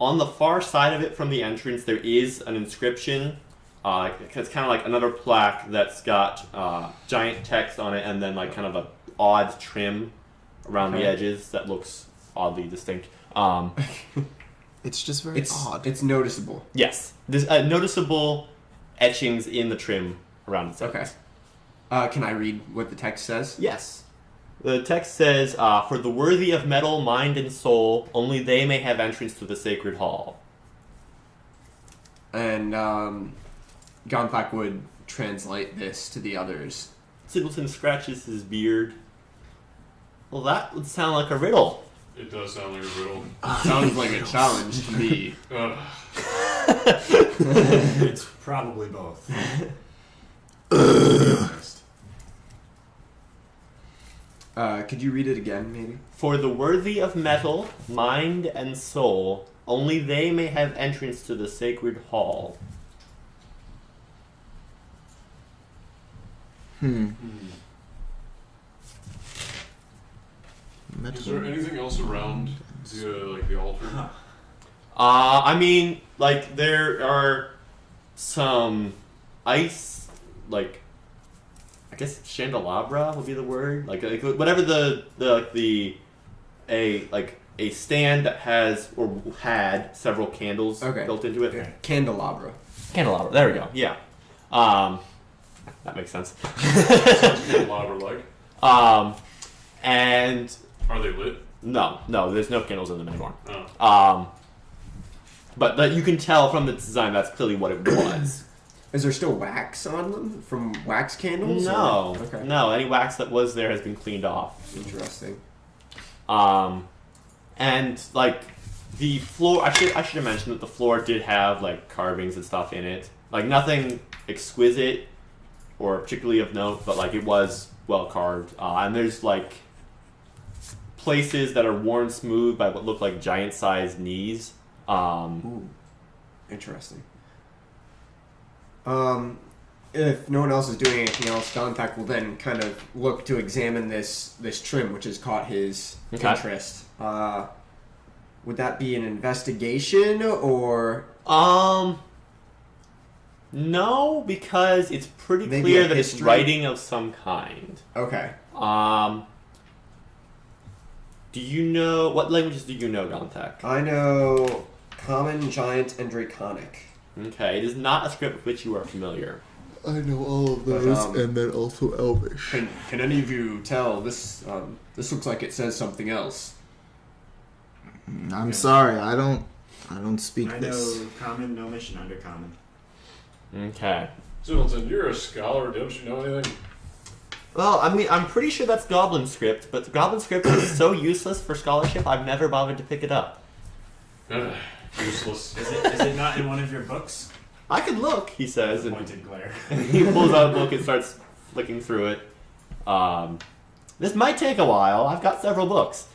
On the far side of it from the entrance, there is an inscription. It's kind of like another plaque that's got giant text on it and then like kind of a odd trim around the edges that looks oddly distinct. It's just very odd. It's noticeable. Yes. There's noticeable etchings in the trim around its edges. Okay. Can I read what the text says? Yes. The text says, for the worthy of metal, mind, and soul, only they may have entrance to the sacred hall. And Gonthak would translate this to the others. Singleton scratches his beard. Well, that would sound like a riddle. It does sound like a riddle. Sounds like a challenge to me. It's probably both. Could you read it again, maybe? For the worthy of metal, mind, and soul, only they may have entrance to the sacred hall. Is there anything else around the altar? I mean, like, there are some ice, like, I guess candelabra would be the word. Like whatever a stand that has or had several candles built into it. Okay. Candelabra. Candelabra. There we go. Yeah. That makes sense. Candelabra-like. And Are they lit? no, there's no candles in them anymore. Oh. But you can tell from the design that's clearly what it was. Is there still wax on them from wax candles? No, or? Okay. no. Any wax that was there has been cleaned off. Interesting. And like the floor, I should have mentioned that the floor did have like carvings and stuff in it. Like nothing exquisite or particularly of note, but like it was well carved. And there's like places that are worn smooth by what look like giant-sized knees. Ooh. Interesting. If no one else is doing anything else, Gonthak will then kind of look to examine this trim, which has caught his interest. Would that be an investigation or? No, because it's pretty Maybe clear a that it's history? writing of some kind. Okay. Do you know what languages do you know, Gonthak? I know Common, Giant, and Draconic. Okay, it is not a script with which you are familiar. I know all of But, those, and then also Elvish. Can any of you tell this? This looks like it says something else. I'm sorry, I don't speak I this. know common, gnomish, and undercommon. Okay. Singleton, you're a scholar. Don't you know anything? Well, I mean, I'm pretty sure that's Goblin script, but Goblin script is so useless for scholarship, I've never bothered to pick it up. Useless. Is it not in one of your books? I could look, he says, and Pointed glare. he pulls out a book and starts flicking through it. This might take a while. I've got several books.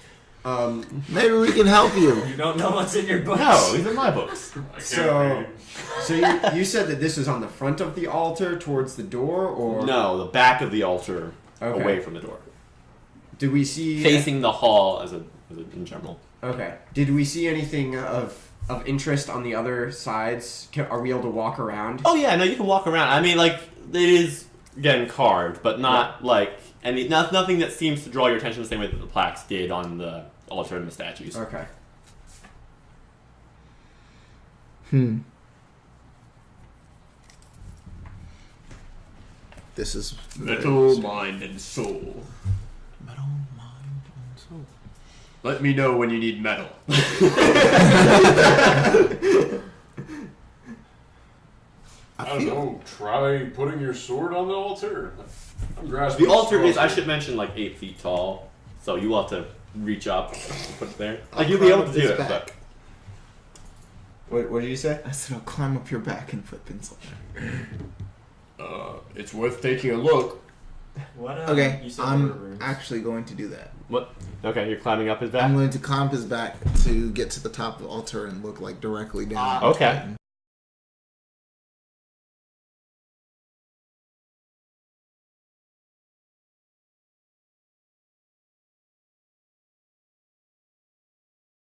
Maybe we can help you. You don't know what's in your books. No, these are my books. I can't So, read. you said that this was on the front of the altar towards the door, or No, the back of the altar, Okay. away from the door, did we see facing the hall in general. Okay. Did we see anything of interest on the other sides? Are we able to walk around? Oh yeah, no, you can walk around. I mean, like it is again carved, but not like nothing that seems to draw your attention the same way that the plaques did on the altar and the statues. Okay. This is Metal, mind, and soul. metal, mind, and soul. Let me know when you need metal. I don't know. Try putting your sword on the altar. I'm grasping The altar is, I straws should mention, like 8 feet tall, so you will have to reach up and put it there. I'll Like you'll be able climb to up do his it, back. but What did you say? I said I'll climb up your back and put pencil there. It's worth taking a look. What? Okay, You said there were I'm rooms. actually going to do that. what? Okay, you're climbing up his back. I'm going to climb his back to get to the top of the altar and look like directly down. Okay.